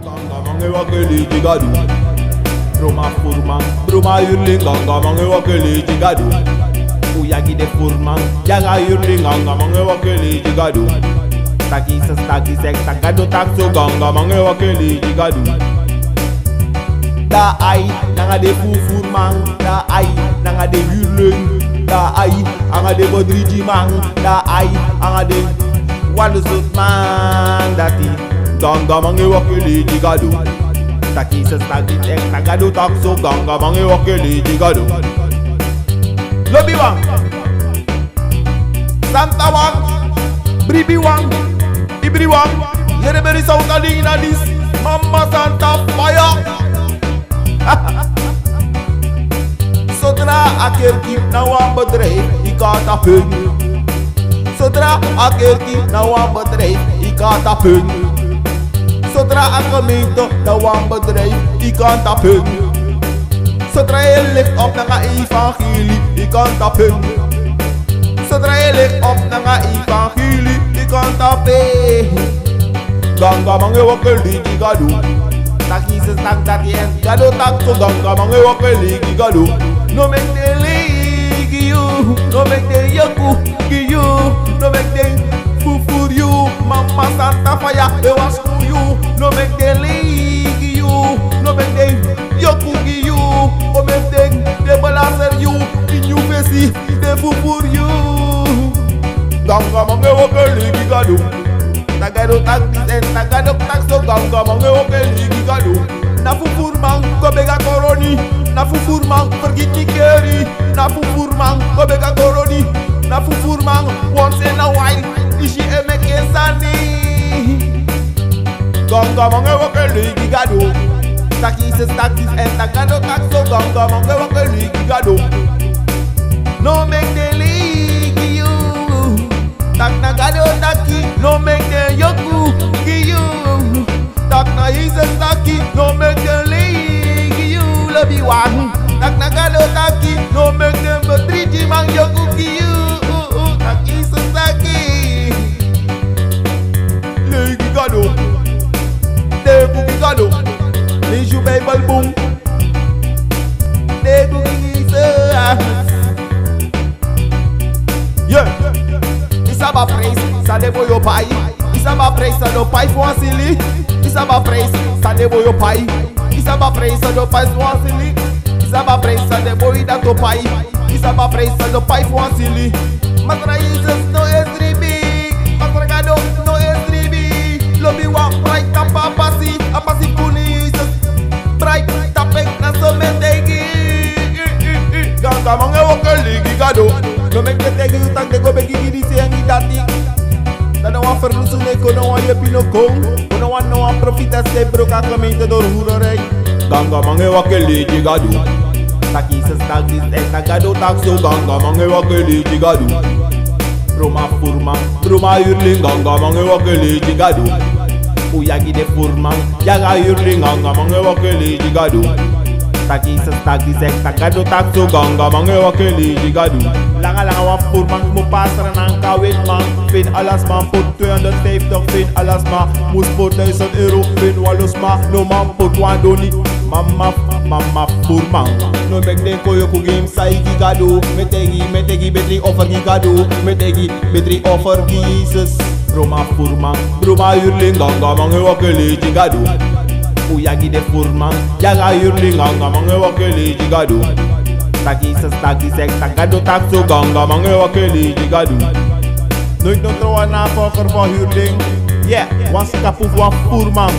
Ganga mange wakeli jigadu. Broma furman, broma yurling ganga mange wakeli jigadu. Uyagi de furman, yaga yurling ganga mange wakeli jigadu. Taki sas taki sek takado takso ganga mange wakeli jigadu. Da ai nanga de furman, da ai nanga de yurling, da ai anga de bodriji mang, da ai anga de walusut man dati. Ganga mange wakeli jigadu. Taki sas taki sek takado takso ganga mange wakeli jigadu. Lobby wang, Santa wang, Bribi wang, Ibri wang. Yere beri saukali na dis, Mama Santa fire. Zodra akerki na wan bedrijf, ik kan dat hun. Zodra akerki na wan bedrijf, ik kan dat hun. Zodra een gemeente na wan bedrijf, ik kan dat hun. Zodra je ligt op naar een evangelie, ik kan dat hun. Zodra je ligt op naar een evangelie, ik kan dat hun. Ganga mange wakeli jigadu. Tak Jesus tak dati en gado tak so ganga mange wakeli jigadu. No make the league you, no make the yoku you, no make the fufu you. Mama Santa fire, it was for you. No make the league you, no make the yoku you. O make the balancer you, in you face the fufu you. Ganga mange wakeli jigadu. Tagado tak disen, tagado tak so ganga mange wakeli jigadu. Na fufurman ko bega koroni, na fufurman pergi keri, na fufurman ko bega koroni, na fufurman once in a while ishi emeke sani. Ganga mange wakeli jigadu. Takis takis en tagado tak so ganga mange wakeli jigadu. No make the league you. Tak na gado taki, no make the yoku you. Tak na Jesus taki, no make the league you. Lobby one. Tak na gado taki, no make them betriji mang yoku you. Tak Jesus taki. League gado, debu gado. Leju Bible boom. Debu Jesus. Yeah. Isaba praise, sa debo yo pai. Isaba praise, sa do pai for silly. Isaba praise, sa debo yo pai. Isaba praise, sa do pai for silly. Isaba praise, sa debo ida to pai. Isaba praise, sa do pai for silly. Matra Jesus no esribi, matra gado no esribi. Lobby wa bright tapa pasi, apasi puni Jesus. Bright tapek na so metegi. Ganga mange wakeli gado. No make the tegi utak de go begi gidi siangi dati. Dan wan verloezen ik kon wan je pino kong. Kon wan no wan profita se broka gemeente door hoererij. Ganga mange wakeli jigadu. Taki se stagis en tagado tak so ganga mange wakeli jigadu. Broma furman, broma yurling ganga mange wakeli jigadu. Uyagi de furman, yaga yurling ganga mange wakeli jigadu. Taki se stagis en tagado tak so ganga mange wakeli jigadu. Langa wa furman mo pasra nang kawin man. Fin alas man put 250, fin alas man moes put 1000 euro. Fin walos man, no man put 1 doni. Mama furman. No make den koyo ku game sai gigado. Metegi betri offer gigado. Metegi betri offer Jesus. Broma furman, broma yurling ganga mange wakeli jigado. Uyagi de furman, yaga yurling ganga mange wakeli jigado. Taki sas taki sek takado takso ganga mange wakeli jigadu. Nooit no trouwen na volker van huurling. Yeah, was kapoef wa furman.